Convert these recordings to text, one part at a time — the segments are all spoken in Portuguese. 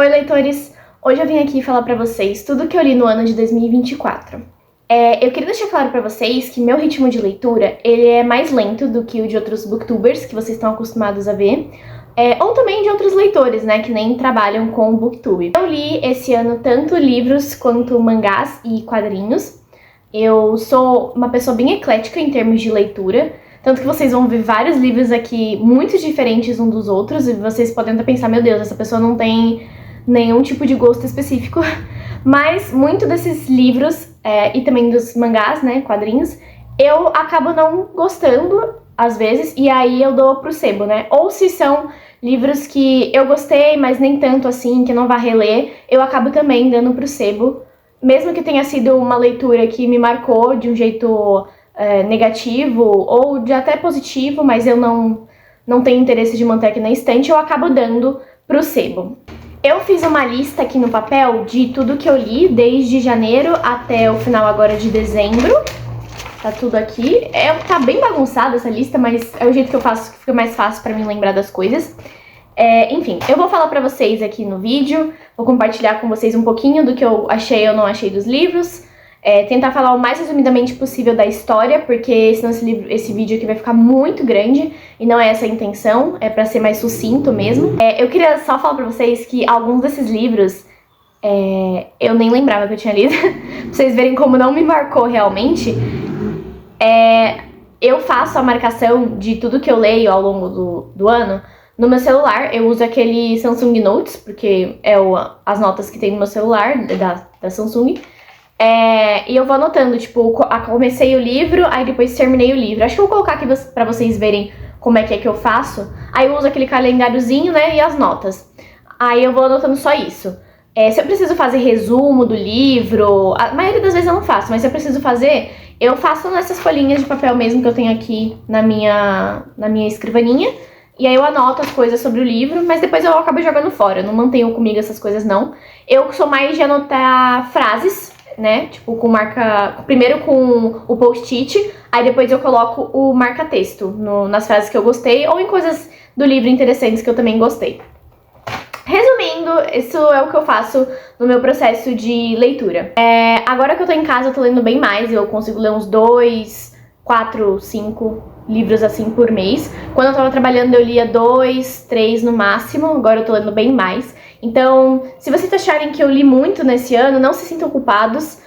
Oi, leitores! Hoje eu vim aqui falar pra vocês tudo que eu li no ano de 2024. Eu queria deixar claro pra vocês que meu ritmo de leitura, ele é mais lento do que o de outros booktubers que vocês estão acostumados a ver, ou também de outros leitores, né, que nem trabalham com booktube. Eu li esse ano tanto livros quanto mangás e quadrinhos. Eu sou uma pessoa bem eclética em termos de leitura, tanto que vocês vão ver vários livros aqui muito diferentes uns dos outros, e vocês podem até pensar, meu Deus, essa pessoa não tem nenhum tipo de gosto específico, mas muito desses livros, e também dos mangás, né, quadrinhos, eu acabo não gostando, às vezes, e aí eu dou pro sebo, né, ou se são livros que eu gostei, mas nem tanto assim, que eu não vá reler, eu acabo também dando pro sebo, mesmo que tenha sido uma leitura que me marcou de um jeito negativo, ou de até positivo, mas eu não tenho interesse de manter aqui na estante, eu acabo dando pro sebo. Eu fiz uma lista aqui no papel de tudo que eu li desde janeiro até o final agora de dezembro. Tá tudo aqui. Tá bem bagunçada essa lista, mas é o jeito que eu faço que fica mais fácil pra mim lembrar das coisas. Enfim, eu vou falar pra vocês aqui no vídeo, vou compartilhar com vocês um pouquinho do que eu achei ou não achei dos livros. Tentar falar o mais resumidamente possível da história, porque senão esse vídeo aqui vai ficar muito grande, e não é essa a intenção, é pra ser mais sucinto mesmo. Eu queria só falar pra vocês que alguns desses livros eu nem lembrava que eu tinha lido, pra vocês verem como não me marcou realmente. Eu faço a marcação de tudo que eu leio ao longo do ano no meu celular. Eu uso aquele Samsung Notes, porque as notas que tem no meu celular, da Samsung. E eu vou anotando, tipo, comecei o livro, aí depois terminei o livro. Acho que eu vou colocar aqui pra vocês verem como é que eu faço. Aí eu uso aquele calendáriozinho, né, e as notas. Aí eu vou anotando só isso. Se eu preciso fazer resumo do livro, a maioria das vezes eu não faço, mas se eu preciso fazer, eu faço nessas folhinhas de papel mesmo que eu tenho aqui na minha escrivaninha. E aí eu anoto as coisas sobre o livro, mas depois eu acabo jogando fora. Eu não mantenho comigo essas coisas, não. Eu sou mais de anotar frases, né, tipo, primeiro com o post-it, aí depois eu coloco o marca-texto nas frases que eu gostei, ou em coisas do livro interessantes que eu também gostei. Resumindo, isso é o que eu faço no meu processo de leitura. Agora que eu tô em casa, eu tô lendo bem mais, eu consigo ler uns 2, 4, 5 livros assim por mês. Quando eu tava trabalhando, eu lia 2, 3 no máximo, agora eu tô lendo bem mais. Então, se vocês acharem que eu li muito nesse ano, não se sintam culpados,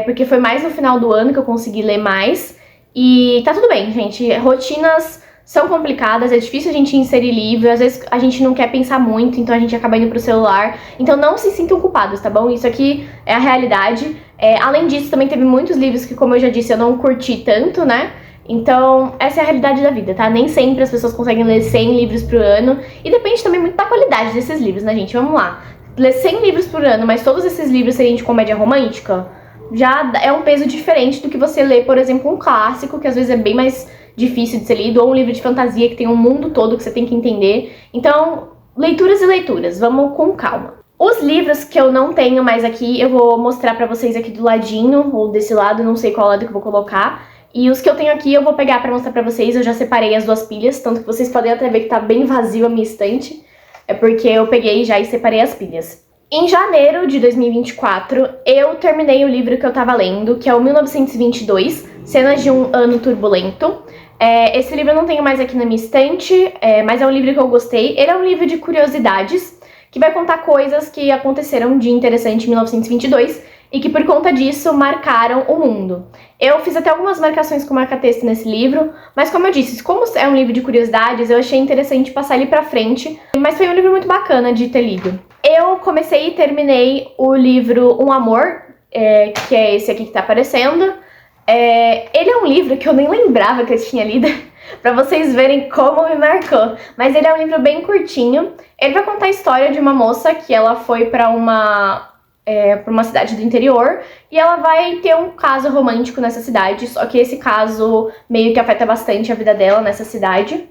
porque foi mais no final do ano que eu consegui ler mais. E tá tudo bem, gente. Rotinas são complicadas, é difícil a gente inserir livro, às vezes a gente não quer pensar muito, então a gente acaba indo pro celular. Então não se sintam culpados, tá bom? Isso aqui é a realidade. Além disso, também teve muitos livros que, como eu já disse, eu não curti tanto, né? Então, essa é a realidade da vida, tá? Nem sempre as pessoas conseguem ler 100 livros por ano. E depende também muito da qualidade desses livros, né, gente? Vamos lá. Ler 100 livros por ano, mas todos esses livros serem de comédia romântica, já é um peso diferente do que você ler, por exemplo, um clássico, que às vezes é bem mais difícil de ser lido, ou um livro de fantasia que tem um mundo todo que você tem que entender. Então, leituras e leituras, vamos com calma. Os livros que eu não tenho mais aqui, eu vou mostrar pra vocês aqui do ladinho, ou desse lado, não sei qual lado que eu vou colocar. E os que eu tenho aqui eu vou pegar pra mostrar pra vocês, eu já separei as duas pilhas, tanto que vocês podem até ver que tá bem vazio a minha estante. É porque eu peguei já e separei as pilhas. Em janeiro de 2024, eu terminei o livro que eu tava lendo, que é o 1922, Cenas de um Ano Turbulento. Esse livro eu não tenho mais aqui na minha estante, mas é um livro que eu gostei. Ele é um livro de curiosidades, que vai contar coisas que aconteceram de interessante em 1922, e que por conta disso marcaram o mundo. Eu fiz até algumas marcações com marca-texto nesse livro, mas como eu disse, como é um livro de curiosidades, eu achei interessante passar ele pra frente, mas foi um livro muito bacana de ter lido. Eu comecei e terminei o livro Um Amor, que é esse aqui que tá aparecendo. Ele é um livro que eu nem lembrava que eu tinha lido, pra vocês verem como me marcou. Mas ele é um livro bem curtinho. Ele vai contar a história de uma moça que ela foi pra uma cidade do interior, e ela vai ter um caso romântico nessa cidade, só que esse caso meio que afeta bastante a vida dela nessa cidade.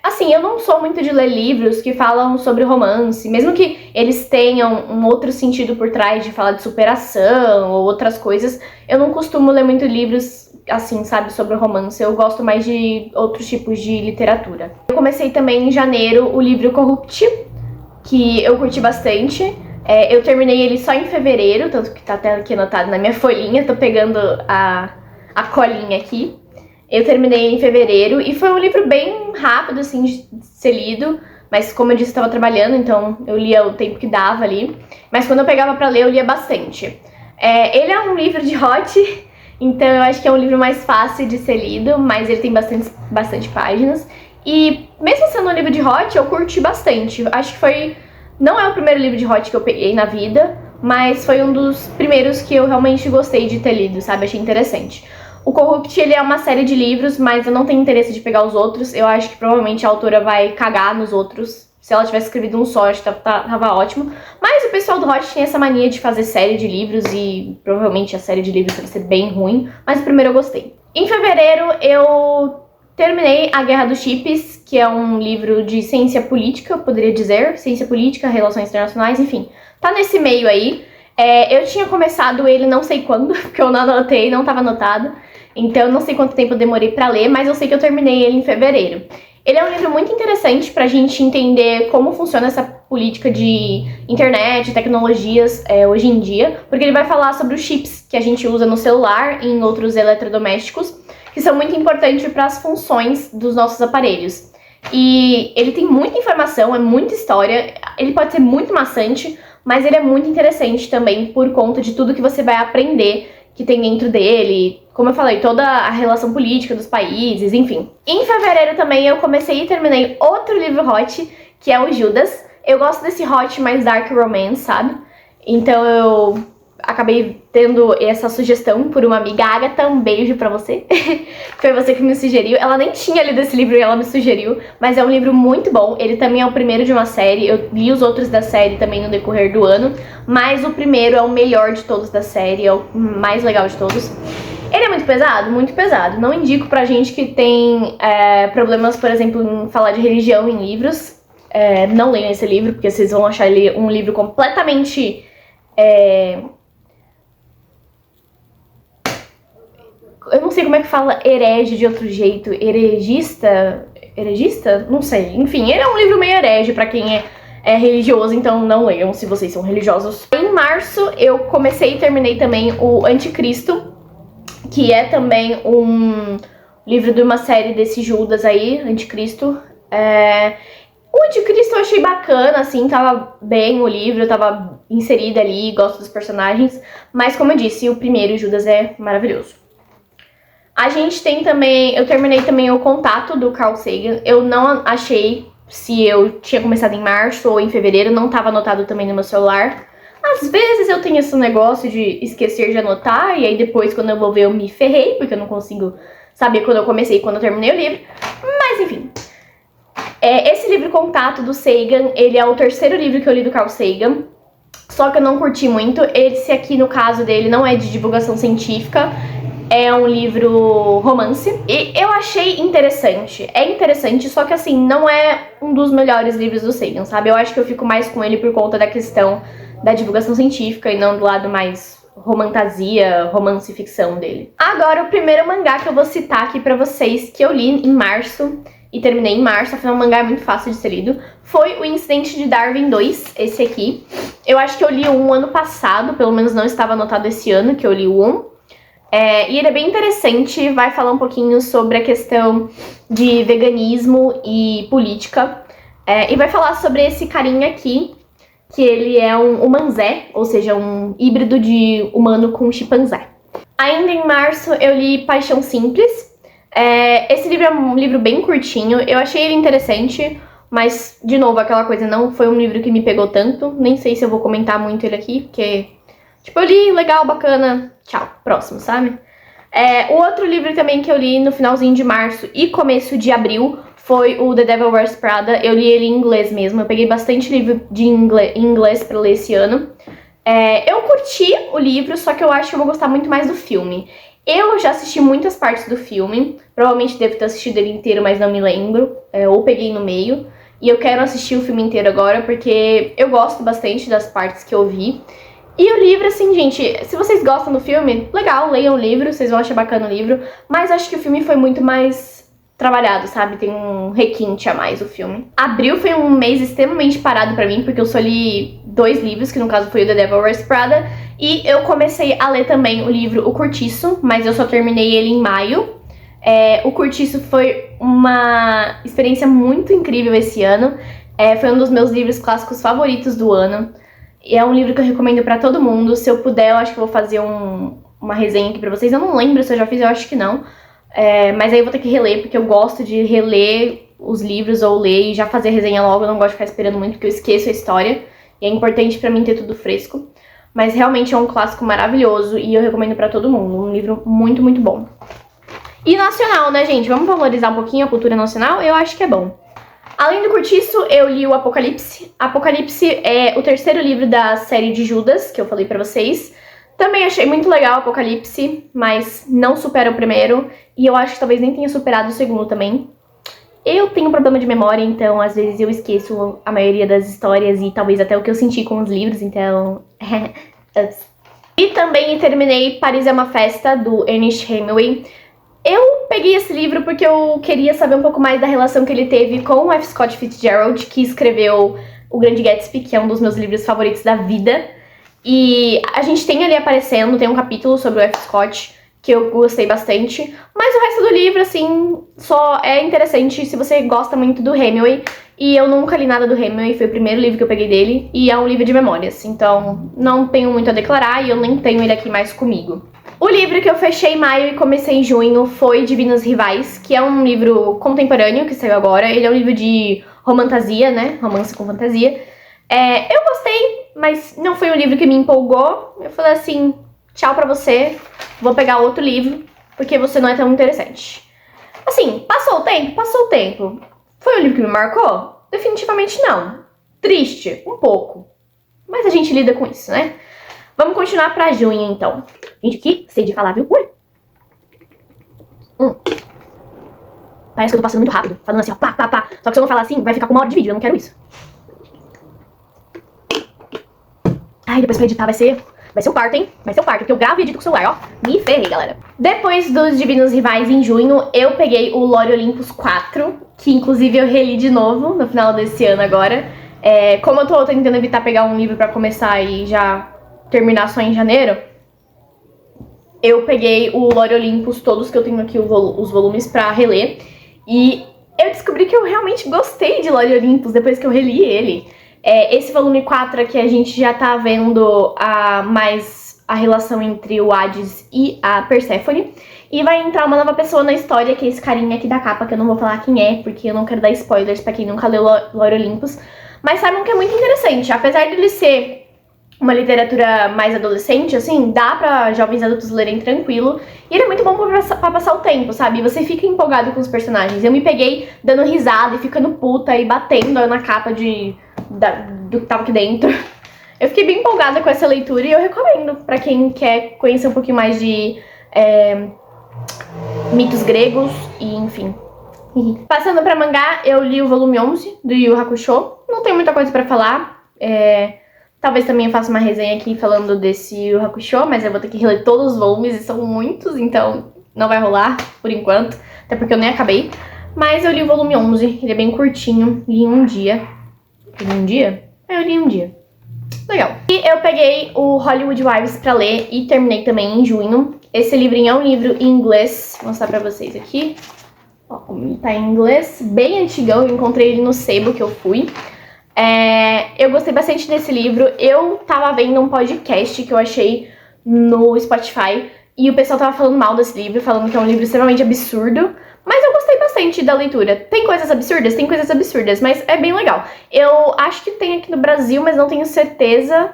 Assim, eu não sou muito de ler livros que falam sobre romance, mesmo que eles tenham um outro sentido por trás de falar de superação ou outras coisas, eu não costumo ler muito livros assim, sabe, sobre romance. Eu gosto mais de outros tipos de literatura. Eu comecei também em janeiro o livro Corrupt, que eu curti bastante. Eu terminei ele só em fevereiro, tanto que tá até aqui anotado na minha folhinha, tô pegando a colinha aqui. Eu terminei em fevereiro e foi um livro bem rápido, assim, de ser lido. Mas como eu disse, eu estava trabalhando, então eu lia o tempo que dava ali. Mas quando eu pegava pra ler, eu lia bastante. Ele é um livro de hot, então eu acho que é um livro mais fácil de ser lido, mas ele tem bastante páginas. E mesmo sendo um livro de hot, eu curti bastante. Acho que não é o primeiro livro de hot que eu peguei na vida, mas foi um dos primeiros que eu realmente gostei de ter lido, sabe? Achei interessante. O Corrupt, ele é uma série de livros, mas eu não tenho interesse de pegar os outros. Eu acho que provavelmente a autora vai cagar nos outros. Se ela tivesse escrevido um só, acho que tava ótimo. Mas o pessoal do Hot tem essa mania de fazer série de livros e provavelmente a série de livros vai ser bem ruim. Mas o primeiro eu gostei. Em fevereiro, eu terminei A Guerra dos Chips, que é um livro de ciência política, eu poderia dizer. Ciência política, relações internacionais, enfim. Tá nesse meio aí. Eu tinha começado ele não sei quando, porque eu não anotei, não tava anotado. Então eu não sei quanto tempo eu demorei pra ler, mas eu sei que eu terminei ele em fevereiro. Ele é um livro muito interessante pra gente entender como funciona essa política de internet, tecnologias hoje em dia, porque ele vai falar sobre os chips que a gente usa no celular e em outros eletrodomésticos, que são muito importantes para as funções dos nossos aparelhos. E ele tem muita informação, é muita história, ele pode ser muito maçante, mas ele é muito interessante também por conta de tudo que você vai aprender que tem dentro dele, como eu falei, toda a relação política dos países, enfim. Em fevereiro também eu comecei e terminei outro livro hot, que é o Judas. Eu gosto desse hot mais dark romance, sabe? Então eu acabei tendo essa sugestão por uma amiga, Agatha, um beijo pra você. Foi você que me sugeriu. Ela nem tinha lido esse livro e ela me sugeriu, mas é um livro muito bom. Ele também é o primeiro de uma série. Eu li os outros da série também no decorrer do ano, mas o primeiro é o melhor de todos da série, é o mais legal de todos. Ele é muito pesado? Muito pesado. Não indico pra gente que tem problemas, por exemplo, em falar de religião em livros. Não leiam esse livro, porque vocês vão achar ele um livro completamente... eu não sei como é que fala herege de outro jeito. Heregista? Heregista? Não sei. Enfim, ele é um livro meio herege pra quem é religioso, então não leiam se vocês são religiosos. Em março, eu comecei e terminei também o Anticristo, que é também um livro de uma série desse Judas aí, Anticristo. O Anticristo eu achei bacana, assim, tava bem o livro, tava inserida ali, gosto dos personagens, mas como eu disse, o primeiro, Judas, é maravilhoso. A gente tem também, eu terminei também o Contato, do Carl Sagan. Eu não achei se eu tinha começado em março ou em fevereiro, não estava anotado também no meu celular. Às vezes eu tenho esse negócio de esquecer de anotar, e aí depois quando eu vou ver eu me ferrei, porque eu não consigo saber quando eu comecei e quando eu terminei o livro. Mas enfim, esse livro Contato, do Sagan, ele é o terceiro livro que eu li do Carl Sagan. Só que eu não curti muito. Esse aqui, no caso dele, não é de divulgação científica. É um livro romance. E eu achei interessante. É interessante, só que assim, não é um dos melhores livros do Sagan, sabe? Eu acho que eu fico mais com ele por conta da questão da divulgação científica e não do lado mais romantasia, romance e ficção dele. Agora, o primeiro mangá que eu vou citar aqui pra vocês, que eu li em março e terminei em março, afinal o mangá é muito fácil de ser lido, foi o Incidente de Darwin 2, esse aqui. Eu acho que eu li um ano passado, pelo menos não estava anotado esse ano que eu li o 1. E ele é bem interessante, vai falar um pouquinho sobre a questão de veganismo e política. E vai falar sobre esse carinha aqui, que ele é um humanzé, ou seja, um híbrido de humano com chimpanzé. Ainda em março eu li Paixão Simples. Esse livro é um livro bem curtinho, eu achei ele interessante, mas, de novo, aquela coisa, não foi um livro que me pegou tanto. Nem sei se eu vou comentar muito ele aqui, porque... tipo, eu li, legal, bacana, tchau, próximo, sabe? O outro livro também que eu li no finalzinho de março e começo de abril foi o The Devil Wears Prada. Eu li ele em inglês mesmo, eu peguei bastante livro em inglês pra ler esse ano. Eu curti o livro, só que eu acho que eu vou gostar muito mais do filme. Eu já assisti muitas partes do filme, provavelmente devo ter assistido ele inteiro, mas não me lembro, ou peguei no meio. E eu quero assistir o filme inteiro agora, porque eu gosto bastante das partes que eu vi. E o livro, assim, gente, se vocês gostam do filme, legal, leiam o livro, vocês vão achar bacana o livro. Mas acho que o filme foi muito mais trabalhado, sabe? Tem um requinte a mais o filme. Abril foi um mês extremamente parado pra mim, porque eu só li 2 livros, que no caso foi o The Devil Wears Prada, e eu comecei a ler também o livro O Curtiço, mas eu só terminei ele em maio. O Curtiço foi uma experiência muito incrível esse ano. Foi um dos meus livros clássicos favoritos do ano. E é um livro que eu recomendo pra todo mundo. Se eu puder, eu acho que eu vou fazer uma resenha aqui pra vocês. Eu não lembro se eu já fiz, eu acho que não. Mas aí eu vou ter que reler, porque eu gosto de reler os livros ou ler e já fazer resenha logo. Eu não gosto de ficar esperando muito, porque eu esqueço a história. E é importante pra mim ter tudo fresco. Mas realmente é um clássico maravilhoso e eu recomendo pra todo mundo. Um livro muito, muito bom. E nacional, né, gente? Vamos valorizar um pouquinho a cultura nacional? Eu acho que é bom. Além do Curtiço, eu li o Apocalipse. Apocalipse é o 3º livro da série de Judas, que eu falei pra vocês. Também achei muito legal o Apocalipse, mas não supera o primeiro. E eu acho que talvez nem tenha superado o segundo também. Eu tenho um problema de memória, então às vezes eu esqueço a maioria das histórias e talvez até o que eu senti com os livros, então... E também terminei Paris é uma Festa, do Ernest Hemingway. Eu peguei esse livro porque eu queria saber um pouco mais da relação que ele teve com o F. Scott Fitzgerald, que escreveu O Grande Gatsby, que é um dos meus livros favoritos da vida. E a gente tem ali aparecendo, tem um capítulo sobre o F. Scott, que eu gostei bastante. Mas o resto do livro, assim, só é interessante se você gosta muito do Hemingway. E eu nunca li nada do Hemingway, foi o primeiro livro que eu peguei dele. E é um livro de memórias, então não tenho muito a declarar e eu nem tenho ele aqui mais comigo. O livro que eu fechei em maio e comecei em junho foi Divinos Rivais, que é um livro contemporâneo que saiu agora. Ele é um livro de romantasia, né? Romance com fantasia. Eu gostei, mas não foi um livro que me empolgou. Eu falei assim, tchau pra você, vou pegar outro livro, porque você não é tão interessante. Assim, passou o tempo? Passou o tempo. Foi um livro que me marcou? Definitivamente não. Triste? Um pouco. Mas a gente lida com isso, né? Vamos continuar pra junho, então. Gente, que sei de falar, viu? Ui! Parece que eu tô passando muito rápido. Falando assim, ó, pá, pá, pá. Só que se eu não falar assim, vai ficar com 1 hora de vídeo. Eu não quero isso. Ai, depois pra editar vai ser um parto, hein? Vai ser um parto, porque eu gravo e edito com o celular, ó. Me ferrei, galera. Depois dos Divinos Rivais, em junho, eu peguei o Lore Olympus 4, que inclusive eu reli de novo no final desse ano agora. Como eu tô tentando evitar pegar um livro pra começar e já terminar só em janeiro, eu peguei o Lore Olympus, todos que eu tenho aqui, os volumes, pra reler. E eu descobri que eu realmente gostei de Lore Olympus depois que eu reli ele. Esse volume 4 aqui a gente já tá vendo mais a relação entre o Hades e a Perséfone. E vai entrar uma nova pessoa na história, que é esse carinha aqui da capa, que eu não vou falar quem é, porque eu não quero dar spoilers pra quem nunca leu Lore Olympus. Mas saibam que é muito interessante, apesar dele ser uma literatura mais adolescente, assim, dá pra jovens adultos lerem tranquilo. E ele é muito bom pra passar o tempo, sabe? Você fica empolgado com os personagens. Eu me peguei dando risada e ficando puta e batendo na capa do que tava aqui dentro. Eu fiquei bem empolgada com essa leitura e eu recomendo pra quem quer conhecer um pouquinho mais de mitos gregos e enfim. Passando pra mangá, eu li o volume 11 do Yu Yu Hakusho. Não tem muita coisa pra falar. Talvez também eu faça uma resenha aqui falando desse Yu Yu Hakusho, mas eu vou ter que reler todos os volumes e são muitos, então não vai rolar por enquanto, até porque eu nem acabei. Mas eu li o volume 11, ele é bem curtinho, li em um dia. Li em um dia? Eu li em um dia. Legal. E eu peguei o Hollywood Wives pra ler e terminei também em junho. Esse livrinho é um livro em inglês, vou mostrar pra vocês aqui. Ó, ele tá em inglês, bem antigão, eu encontrei ele no sebo que eu fui. Eu gostei bastante desse livro. Eu tava vendo um podcast que eu achei no Spotify e o pessoal tava falando mal desse livro, falando que é um livro extremamente absurdo. Mas eu gostei bastante da leitura. Tem coisas absurdas, mas é bem legal. Eu acho que tem aqui no Brasil, mas não tenho certeza.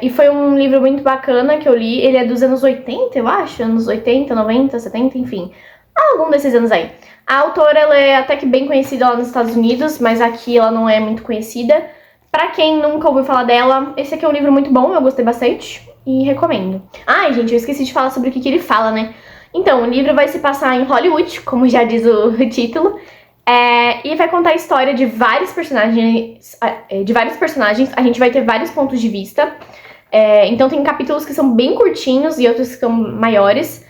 E foi um livro muito bacana que eu li. Ele é dos anos 80, eu acho. Anos 80, 90, 70, enfim. Algum desses anos aí. A autora, ela é até que bem conhecida lá nos Estados Unidos, mas aqui ela não é muito conhecida. Pra quem nunca ouviu falar dela, esse aqui é um livro muito bom, eu gostei bastante e recomendo. Ai, gente, eu esqueci de falar sobre o que ele fala, né? Então, o livro vai se passar em Hollywood, como já diz o título, e vai contar a história de vários personagens. A gente vai ter vários pontos de vista. Então tem capítulos que são bem curtinhos e outros que são maiores.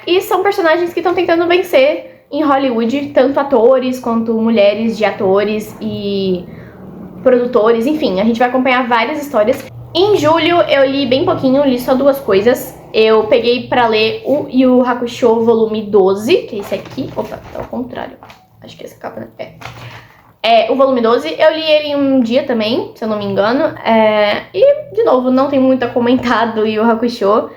E são personagens que estão tentando vencer em Hollywood, tanto atores quanto mulheres de atores e produtores, enfim, a gente vai acompanhar várias histórias. Em julho eu li bem pouquinho, li só 2 coisas. Eu peguei pra ler o Yu Yu Hakusho volume 12, que é esse aqui. Opa, tá ao contrário. Acho que é essa capa, né? É o volume 12. Eu li ele em um dia também, se eu não me engano. E, de novo, não tem muito a comentar do Yu Yu Hakusho.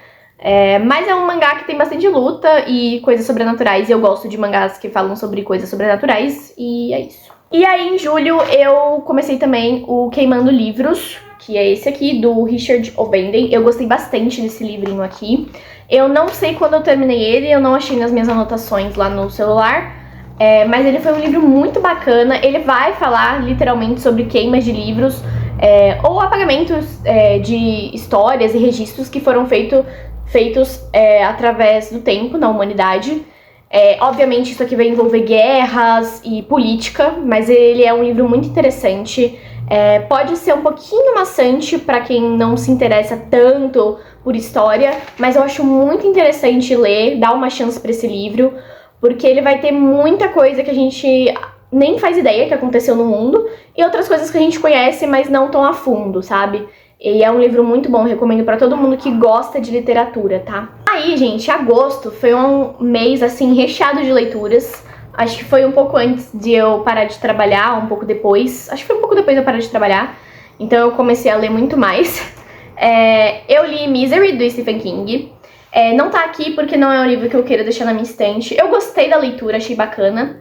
Mas é um mangá que tem bastante luta e coisas sobrenaturais. E eu gosto de mangás que falam sobre coisas sobrenaturais. E é isso. E aí, em julho, eu comecei também o Queimando Livros, que é esse aqui, do Richard Obenden. Eu gostei bastante desse livrinho aqui. Eu não sei quando eu terminei ele, eu não achei nas minhas anotações lá no celular. Mas ele foi um livro muito bacana. Ele vai falar literalmente sobre queimas de livros ou apagamentos de histórias e registros que foram feitos através do tempo na humanidade. Obviamente isso aqui vai envolver guerras e política, mas ele é um livro muito interessante. Pode ser um pouquinho maçante para quem não se interessa tanto por história, mas eu acho muito interessante ler, dar uma chance para esse livro, porque ele vai ter muita coisa que a gente nem faz ideia que aconteceu no mundo e outras coisas que a gente conhece, mas não tão a fundo, sabe? E é um livro muito bom, recomendo pra todo mundo que gosta de literatura, tá? Aí, gente, agosto foi um mês, assim, recheado de leituras. Acho que foi um pouco antes de eu parar de trabalhar, um pouco depois. Acho que foi um pouco depois de eu parar de trabalhar. Então eu comecei a ler muito mais. Eu li Misery, do Stephen King. Não tá aqui porque não é um livro que eu queira deixar na minha estante. Eu gostei da leitura, achei bacana.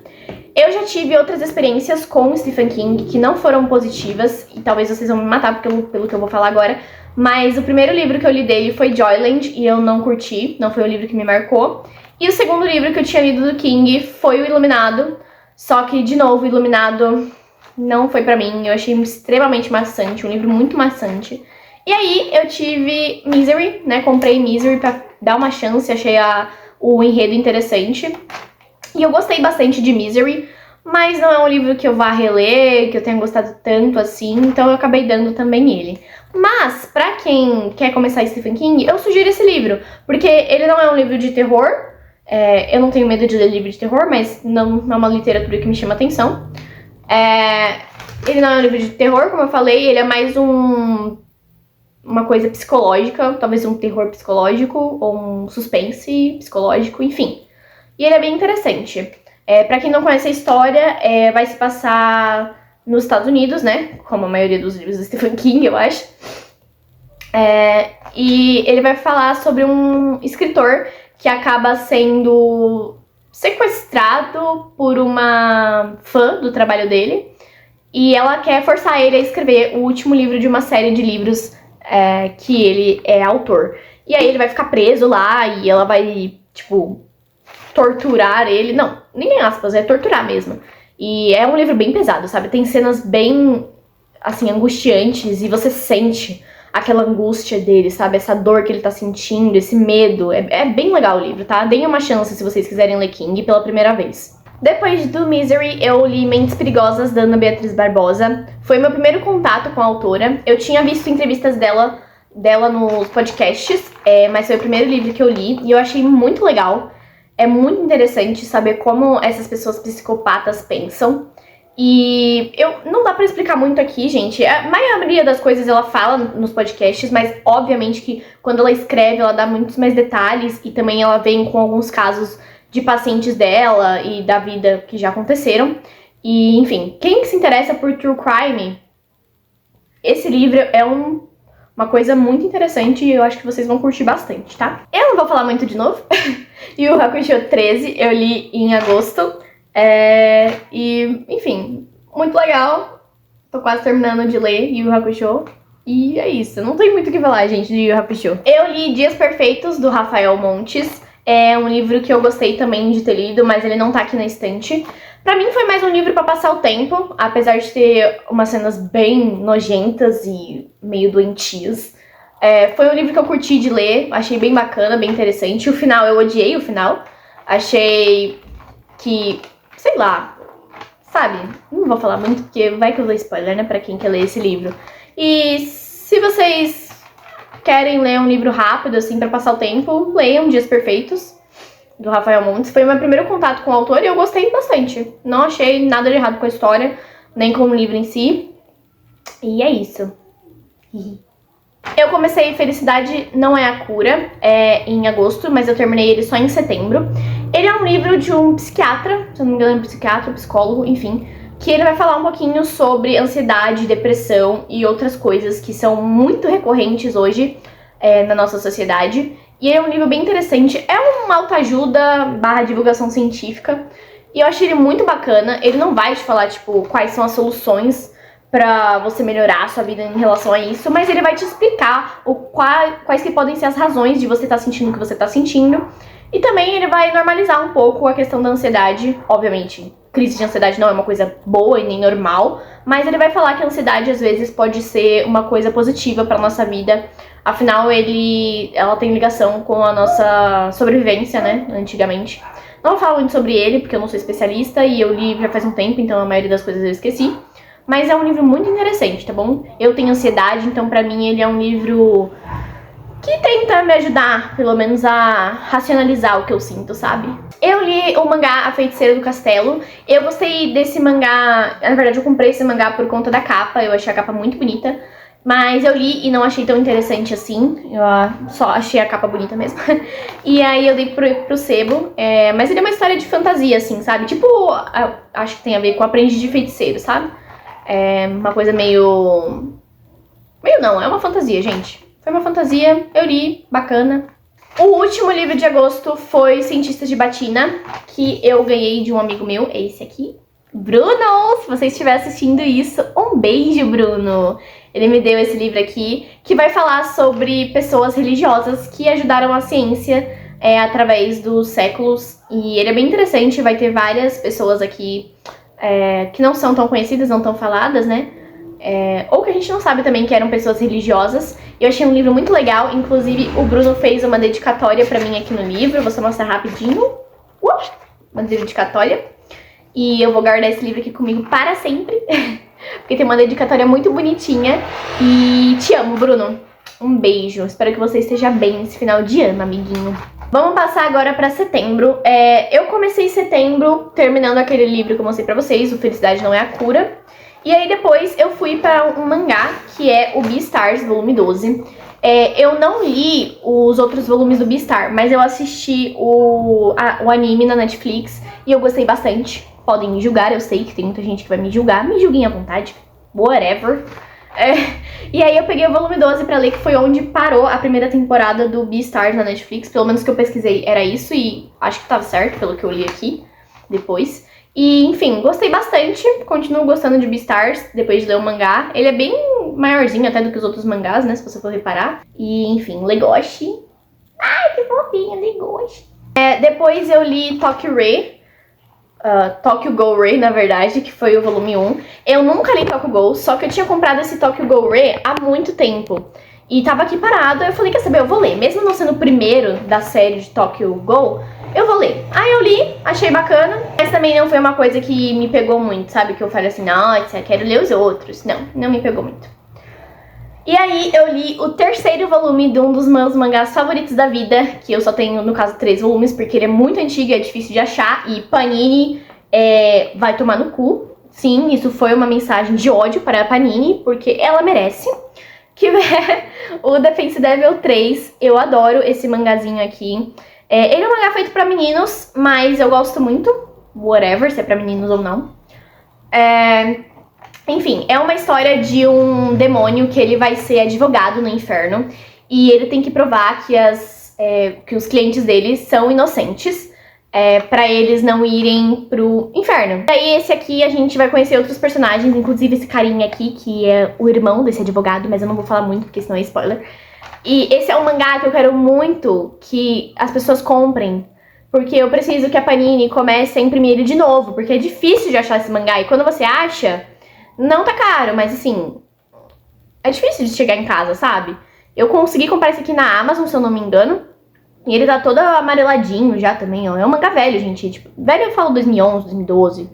Eu já tive outras experiências com o Stephen King que não foram positivas, e talvez vocês vão me matar pelo que eu vou falar agora, mas o primeiro livro que eu li dele foi Joyland, e eu não curti, não foi um livro que me marcou. E o segundo livro que eu tinha lido do King foi o Iluminado, só que, de novo, o Iluminado não foi pra mim, eu achei extremamente maçante, um livro muito maçante. E aí eu tive Misery, né, comprei Misery pra dar uma chance, achei o enredo interessante. E eu gostei bastante de Misery, mas não é um livro que eu vá reler, que eu tenha gostado tanto assim, então eu acabei dando também ele. Mas, pra quem quer começar Stephen King, eu sugiro esse livro, porque ele não é um livro de terror, eu não tenho medo de ler livro de terror, mas não é uma literatura que me chama atenção. Ele não é um livro de terror, como eu falei, ele é mais uma coisa psicológica, talvez um terror psicológico, ou um suspense psicológico, enfim. E ele é bem interessante. Pra quem não conhece a história, vai se passar nos Estados Unidos, né? Como a maioria dos livros do Stephen King, eu acho. E ele vai falar sobre um escritor que acaba sendo sequestrado por uma fã do trabalho dele. E ela quer forçar ele a escrever o último livro de uma série de livros que ele é autor. E aí ele vai ficar preso lá e ela vai, tipo, torturar ele. Não, nem aspas, é torturar mesmo. E é um livro bem pesado, sabe? Tem cenas bem, assim, angustiantes e você sente aquela angústia dele, sabe? Essa dor que ele tá sentindo, esse medo. É bem legal o livro, tá? Deem uma chance se vocês quiserem ler King pela primeira vez. Depois do Misery, eu li Mentes Perigosas, da Ana Beatriz Barbosa. Foi meu primeiro contato com a autora. Eu tinha visto entrevistas dela nos podcasts, mas foi o primeiro livro que eu li e eu achei muito legal. É muito interessante saber como essas pessoas psicopatas pensam. E não dá pra explicar muito aqui, gente. A maioria das coisas ela fala nos podcasts, mas obviamente que quando ela escreve, ela dá muitos mais detalhes. E também ela vem com alguns casos de pacientes dela e da vida que já aconteceram. E, enfim, quem se interessa por True Crime, esse livro é uma coisa muito interessante e eu acho que vocês vão curtir bastante, tá? Eu não vou falar muito de novo. Yu Yu Hakusho 13 eu li em agosto. E, enfim, muito legal. Tô quase terminando de ler Yu Yu Hakusho. E é isso, não tem muito o que falar, gente, de Yu Yu Hakusho. Eu li Dias Perfeitos, do Rafael Montes. É um livro que eu gostei também de ter lido, mas ele não tá aqui na estante. Pra mim foi mais um livro pra passar o tempo, apesar de ter umas cenas bem nojentas e meio doentias. Foi um livro que eu curti de ler, achei bem bacana, bem interessante. O final, eu odiei o final. Achei que, sei lá, sabe? Não vou falar muito porque vai que eu dou spoiler, né, pra quem quer ler esse livro. E se vocês querem ler um livro rápido, assim, pra passar o tempo, leiam Dias Perfeitos. do Rafael Montes. Foi o meu primeiro contato com o autor e eu gostei bastante. Não achei nada de errado com a história, nem com o livro em si. E é isso. Eu comecei Felicidade Não É a Cura em agosto, mas eu terminei ele só em setembro. Ele é um livro de um psiquiatra, se eu não me engano, psiquiatra, psicólogo, enfim, que ele vai falar um pouquinho sobre ansiedade, depressão e outras coisas que são muito recorrentes hoje na nossa sociedade. E é um livro bem interessante, é uma autoajuda / divulgação científica, e eu achei ele muito bacana. Ele não vai te falar, tipo, quais são as soluções pra você melhorar a sua vida em relação a isso, mas ele vai te explicar quais que podem ser as razões de você estar sentindo o que você está sentindo. E também ele vai normalizar um pouco a questão da ansiedade. Obviamente, crise de ansiedade não é uma coisa boa e nem normal, mas ele vai falar que a ansiedade às vezes pode ser uma coisa positiva para nossa vida. Afinal, ela tem ligação com a nossa sobrevivência, né, antigamente. Não vou falar muito sobre ele, porque eu não sou especialista e eu li já faz um tempo, então a maioria das coisas eu esqueci. Mas é um livro muito interessante, tá bom? Eu tenho ansiedade, então pra mim ele é um livro que tenta me ajudar, pelo menos, a racionalizar o que eu sinto, sabe? Eu li o mangá A Feiticeira do Castelo. Eu gostei desse mangá, na verdade eu comprei esse mangá por conta da capa, eu achei a capa muito bonita. Mas eu li e não achei tão interessante assim, eu só achei a capa bonita mesmo. E aí eu dei pro sebo, mas ele é uma história de fantasia, assim, sabe? Tipo, acho que tem a ver com Aprendiz de Feiticeiro, sabe? É uma coisa meio não, é uma fantasia, gente. Foi uma fantasia, eu li, bacana. O último livro de agosto foi Cientistas de Batina, que eu ganhei de um amigo meu, é esse aqui. Bruno, se você estiver assistindo isso, um beijo, Bruno. Ele me deu esse livro aqui, que vai falar sobre pessoas religiosas que ajudaram a ciência através dos séculos. E ele é bem interessante, vai ter várias pessoas aqui que não são tão conhecidas, não tão faladas, né? Ou que a gente não sabe também que eram pessoas religiosas. Eu achei um livro muito legal, inclusive o Bruno fez uma dedicatória pra mim aqui no livro, vou só mostrar rapidinho. Uma dedicatória. E eu vou guardar esse livro aqui comigo para sempre, porque tem uma dedicatória muito bonitinha. E te amo, Bruno. Um beijo, espero que você esteja bem nesse final de ano, amiguinho. Vamos passar agora pra setembro. Eu comecei setembro terminando aquele livro que eu mostrei pra vocês, o Felicidade Não É a Cura. E aí depois eu fui pra um mangá, que é o Beastars, volume 12. Eu não li os outros volumes do Beastar, mas eu assisti o anime na Netflix e eu gostei bastante. Podem me julgar, eu sei que tem muita gente que vai me julgar. Me julguem à vontade, whatever. E aí eu peguei o volume 12 pra ler, que foi onde parou a primeira temporada do Beastars na Netflix. Pelo menos que eu pesquisei era isso, e acho que tava certo pelo que eu li aqui depois. E enfim, gostei bastante, continuo gostando de Beastars depois de ler o mangá. Ele é bem maiorzinho até do que os outros mangás, né, se você for reparar. E enfim, Legoshi. Ai, que fofinho, Legoshi. Depois eu li Tokyo Re. Tokyo Ghoul Re, na verdade, que foi o volume 1. Eu nunca li Tokyo Ghoul, só que eu tinha comprado esse Tokyo Ghoul Re há muito tempo. E tava aqui parado, eu falei, quer saber, eu vou ler. Mesmo não sendo o primeiro da série de Tokyo Ghoul, eu vou ler. Aí eu li, achei bacana, mas também não foi uma coisa que me pegou muito, sabe? Que eu falei assim, nossa, quero ler os outros. Não me pegou muito. E aí eu li o terceiro volume de um dos meus mangás favoritos da vida, que eu só tenho, no caso, 3 volumes, porque ele é muito antigo e é difícil de achar, e Panini vai tomar no cu. Sim, isso foi uma mensagem de ódio para a Panini, porque ela merece. Que é o Defense Devil 3. Eu adoro esse mangazinho aqui. Ele é um mangá feito pra meninos, mas eu gosto muito. Whatever, se é pra meninos ou não. Enfim, é uma história de um demônio que ele vai ser advogado no inferno. E ele tem que provar que os clientes dele são inocentes. Pra eles não irem pro inferno. Daí esse aqui a gente vai conhecer outros personagens, inclusive esse carinha aqui, que é o irmão desse advogado, mas eu não vou falar muito porque senão é spoiler. E esse é um mangá que eu quero muito que as pessoas comprem, porque eu preciso que a Panini comece a imprimir ele de novo, porque é difícil de achar esse mangá, e quando você acha, não tá caro, mas assim, é difícil de chegar em casa, sabe? Eu consegui comprar esse aqui na Amazon, se eu não me engano, e ele tá todo amareladinho já também, ó. É um mangá velho, gente. Tipo, velho eu falo 2011, 2012,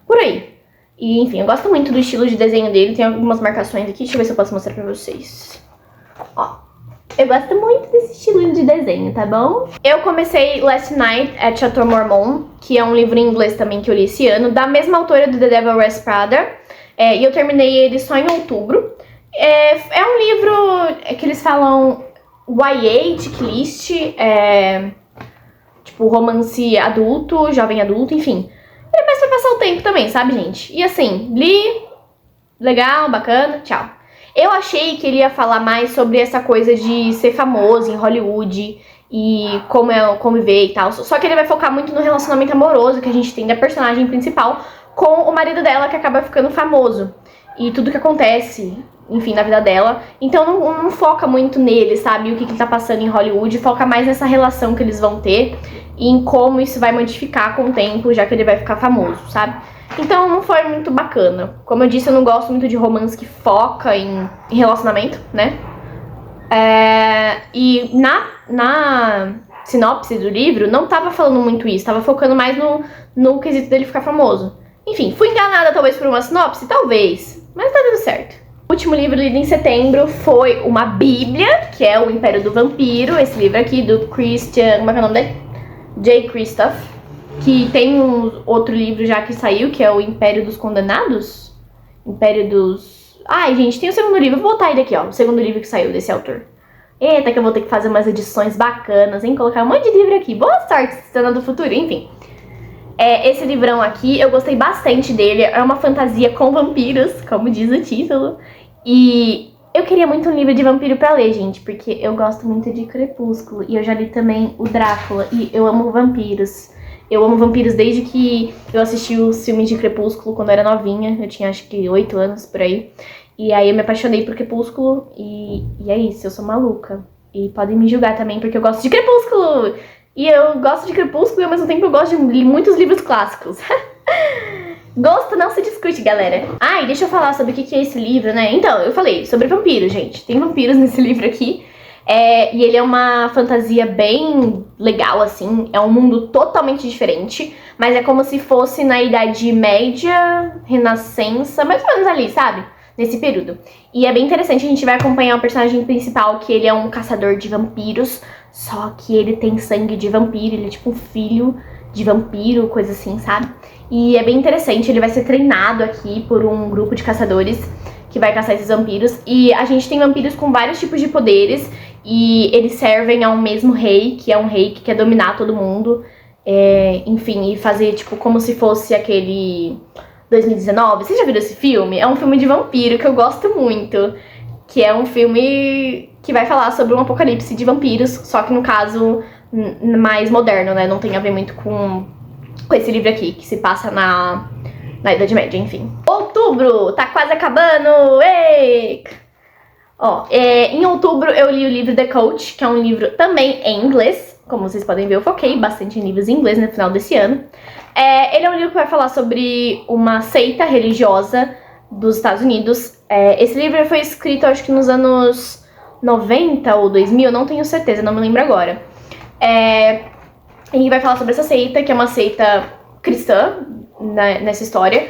por aí. E, enfim, eu gosto muito do estilo de desenho dele. Tem algumas marcações aqui, deixa eu ver se eu posso mostrar pra vocês. Ó. Eu gosto muito desse estilo de desenho, tá bom? Eu comecei Last Night at Chateau Marmont, que é um livro em inglês também que eu li esse ano, da mesma autora do The Devil Wears Prada, e eu terminei ele só em outubro. É um livro que eles falam YA, checklist, tipo romance adulto, jovem adulto, enfim. Ele é mais pra passar o tempo também, sabe, gente? E assim, li, legal, bacana, tchau. Eu achei que ele ia falar mais sobre essa coisa de ser famoso em Hollywood e como é conviver e tal. Só que ele vai focar muito no relacionamento amoroso que a gente tem da personagem principal com o marido dela, que acaba ficando famoso. E tudo que acontece, enfim, na vida dela. Então não foca muito nele, sabe? O que tá passando em Hollywood. Foca mais nessa relação que eles vão ter e em como isso vai modificar com o tempo, já que ele vai ficar famoso, sabe? Então não foi muito bacana. Como eu disse, eu não gosto muito de romance que foca em relacionamento, né? E na sinopse do livro não tava falando muito isso. Tava focando mais no quesito dele ficar famoso. Enfim, fui enganada talvez por uma sinopse? Talvez. Mas tá dando certo. O último livro lido em setembro foi uma bíblia, que é O Império do Vampiro. Esse livro aqui do Christian... Como é que é o nome dele? J. Christoph. Que tem um outro livro já que saiu, que é o Império dos Condenados? Império dos... Ai, gente, tem o segundo livro. Vou botar ele aqui, ó. O segundo livro que saiu desse autor. Eita, que eu vou ter que fazer umas edições bacanas, hein? Colocar um monte de livro aqui. Boa sorte, Cena do Futuro. Enfim. Esse livrão aqui, eu gostei bastante dele. É uma fantasia com vampiros, como diz o título. E eu queria muito um livro de vampiro pra ler, gente. Porque eu gosto muito de Crepúsculo. E eu já li também o Drácula. E eu amo vampiros. Eu amo vampiros desde que eu assisti os filmes de Crepúsculo quando eu era novinha. Eu tinha acho que 8 anos, por aí. E aí eu me apaixonei por Crepúsculo. E é isso, eu sou maluca. E podem me julgar também porque eu gosto de Crepúsculo. E eu gosto de Crepúsculo e ao mesmo tempo eu gosto de muitos livros clássicos. Gosto não se discute, galera. E deixa eu falar sobre o que é esse livro, né? Então, eu falei sobre vampiros, gente. Tem vampiros nesse livro aqui. E ele é uma fantasia bem legal, assim. É um mundo totalmente diferente. Mas é como se fosse na Idade Média, Renascença, mais ou menos ali, sabe? Nesse período. E é bem interessante, a gente vai acompanhar o personagem principal, que ele é um caçador de vampiros. Só que ele tem sangue de vampiro, ele é tipo um filho de vampiro, coisa assim, sabe? E é bem interessante, ele vai ser treinado aqui por um grupo de caçadores que vai caçar esses vampiros. E a gente tem vampiros com vários tipos de poderes. E eles servem a um mesmo rei, que é um rei que quer dominar todo mundo. Enfim, e fazer tipo como se fosse aquele 2019. Vocês já viram esse filme? É um filme de vampiro que eu gosto muito. Que é um filme que vai falar sobre um apocalipse de vampiros. Só que no caso mais moderno, né? Não tem a ver muito com esse livro aqui, que se passa na Idade Média, enfim. Outubro! Tá quase acabando! Ei! Em outubro eu li o livro The Coach, que é um livro também em inglês. Como vocês podem ver, eu foquei bastante em livros em inglês no final desse ano. Ele é um livro que vai falar sobre uma seita religiosa dos Estados Unidos. Esse livro foi escrito, acho que nos anos 90 ou 2000, eu não tenho certeza, não me lembro agora. E vai falar sobre essa seita, que é uma seita cristã, nessa história.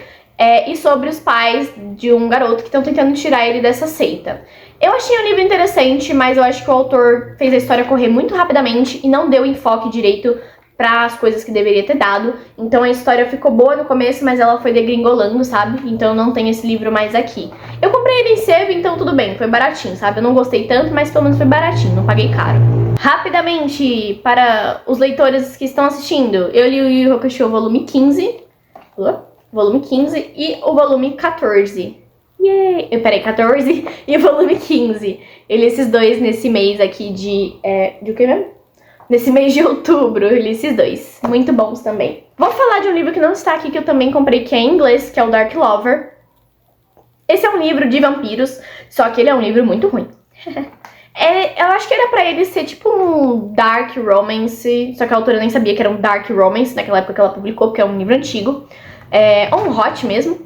E sobre os pais de um garoto que estão tentando tirar ele dessa seita. Eu achei o livro interessante, mas eu acho que o autor fez a história correr muito rapidamente e não deu enfoque direito para as coisas que deveria ter dado. Então a história ficou boa no começo, mas ela foi degringolando, sabe? Então não tem esse livro mais aqui. Eu comprei ele em sebo, então tudo bem, foi baratinho, sabe? Eu não gostei tanto, mas pelo menos foi baratinho, não paguei caro. Rapidamente, para os leitores que estão assistindo, eu li o Yu Yu Hakusho volume 15. Volume 15 e o volume 14. Yay! Peraí, 14 e o volume 15. Eu li esses dois nesse mês aqui de o que mesmo? Nesse mês de outubro, eu li esses dois. Muito bons também. Vou falar de um livro que não está aqui, que eu também comprei, que é em inglês, que é o Dark Lover. Esse é um livro de vampiros, só que ele é um livro muito ruim. Eu acho que era pra ele ser tipo um dark romance, só que a autora nem sabia que era um dark romance naquela época que ela publicou, porque é um livro antigo. Um hot mesmo.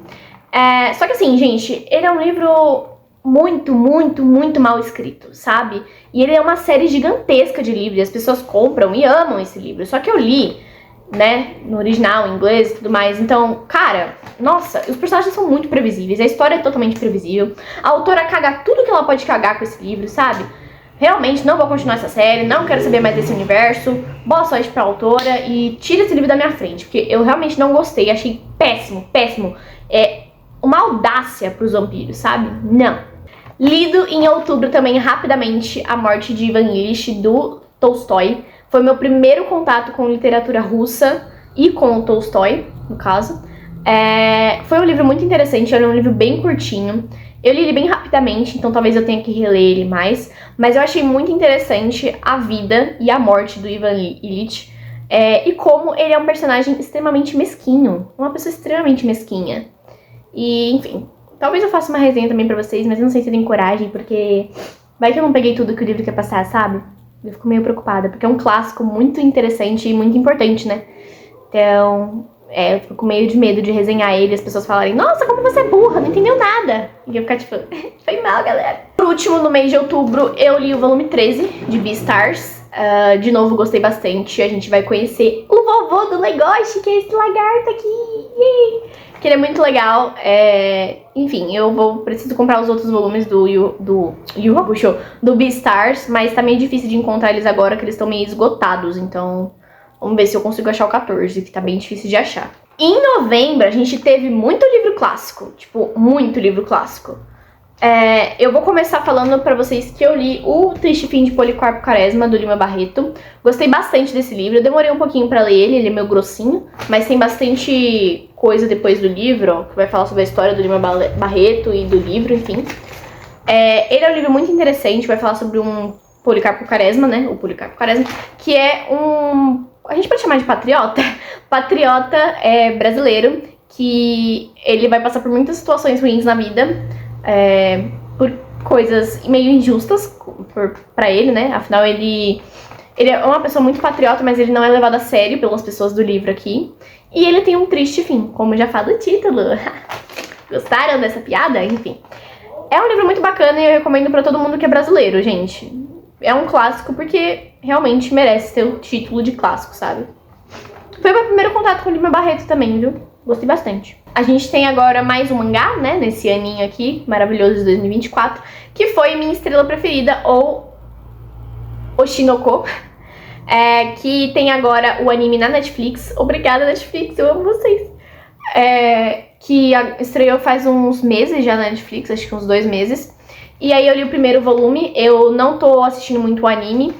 Só que assim, gente, ele é um livro muito, muito, muito mal escrito, sabe? E ele é uma série gigantesca de livros, e as pessoas compram e amam esse livro. Só que eu li, né, no original, em inglês e tudo mais. Então, cara, nossa, os personagens são muito previsíveis, a história é totalmente previsível. A autora caga tudo que ela pode cagar com esse livro, sabe? realmente não vou continuar essa série, não quero saber mais desse universo, boa sorte pra autora e tira esse livro da minha frente, porque eu realmente não gostei, achei péssimo, péssimo. É uma audácia pros vampiros, sabe? Não. Lido em outubro também, rapidamente, A Morte de Ivan Ilitch, do Tolstói. Foi meu primeiro contato com literatura russa e com o Tolstói, no caso. Foi um livro muito interessante, era um livro bem curtinho. Eu li ele bem rapidamente, então talvez eu tenha que reler ele mais. Mas eu achei muito interessante a vida e a morte do Ivan Ilitch. E como ele é um personagem extremamente mesquinho. Uma pessoa extremamente mesquinha. E, enfim, talvez eu faça uma resenha também pra vocês, mas eu não sei se eu tenho coragem, porque vai que eu não peguei tudo que o livro quer passar, sabe? Eu fico meio preocupada, porque é um clássico muito interessante e muito importante, né? Então, eu fico com meio de medo de resenhar ele e as pessoas falarem: nossa, como você é burra, não entendeu nada. E eu ficar tipo, foi mal, galera. Por último, no mês de outubro, eu li o volume 13 de Beastars. De novo, gostei bastante. A gente vai conhecer o vovô do Legoshi, que é esse lagarto aqui. Yay! Que ele é muito legal. Enfim, eu preciso comprar os outros volumes do Yu Hakusho, do Beastars, mas tá meio difícil de encontrar eles agora, que eles estão meio esgotados. Então, vamos ver se eu consigo achar o 14, que tá bem difícil de achar. Em novembro, a gente teve muito livro clássico. Tipo, muito livro clássico. Eu vou começar falando pra vocês que eu li O Triste Fim de Policarpo Quaresma, do Lima Barreto. Gostei bastante desse livro. Eu demorei um pouquinho pra ler ele é meio grossinho, mas tem bastante coisa depois do livro, que vai falar sobre a história do Lima Barreto e do livro, enfim. Ele é um livro muito interessante, vai falar sobre um Policarpo Quaresma, né? O Policarpo Quaresma, que é a gente pode chamar de patriota? Patriota brasileiro, que ele vai passar por muitas situações ruins na vida, por coisas meio injustas pra ele, né? Afinal, ele é uma pessoa muito patriota, mas ele não é levado a sério pelas pessoas do livro aqui. E ele tem um triste fim, como já fala o título. Gostaram dessa piada? Enfim. É um livro muito bacana e eu recomendo pra todo mundo que é brasileiro, gente. É um clássico porque realmente merece ter o título de clássico, sabe? Foi meu primeiro contato com o Lima Barreto também, viu? Gostei bastante. A gente tem agora mais um mangá, né, nesse aninho aqui, maravilhoso de 2024, que foi minha estrela preferida, ou Oshinoko, que tem agora o anime na Netflix. Obrigada, Netflix, eu amo vocês. Que estreou faz uns meses já na Netflix, acho que uns 2 meses. E aí eu li o primeiro volume, eu não tô assistindo muito o anime,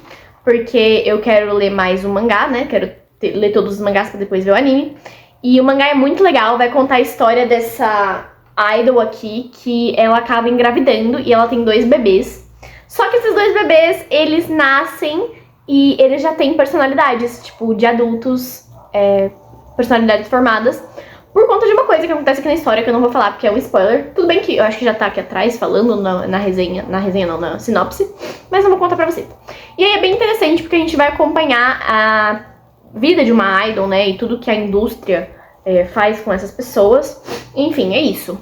porque eu quero ler mais o mangá, né, quero ler todos os mangás pra depois ver o anime. E o mangá é muito legal, vai contar a história dessa idol aqui, que ela acaba engravidando e ela tem 2 bebês. Só que esses 2 bebês, eles nascem e eles já têm personalidades, tipo, de adultos, personalidades formadas, por conta de uma coisa que acontece aqui na história, que eu não vou falar porque é um spoiler. Tudo bem que eu acho que já tá aqui atrás falando na sinopse, mas não vou contar pra vocês. E aí é bem interessante porque a gente vai acompanhar a vida de uma idol, né, e tudo que a indústria faz com essas pessoas. Enfim, é isso.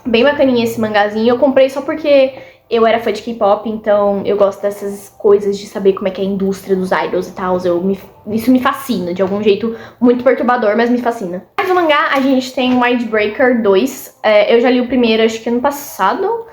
Bem bacaninha esse mangazinho. Eu comprei só porque eu era fã de K-pop, então eu gosto dessas coisas de saber como é que é a indústria dos idols e tal. Isso me fascina, de algum jeito muito perturbador, mas me fascina. Mais um mangá, a gente tem Windbreaker 2. Eu já li o primeiro, acho que ano passado.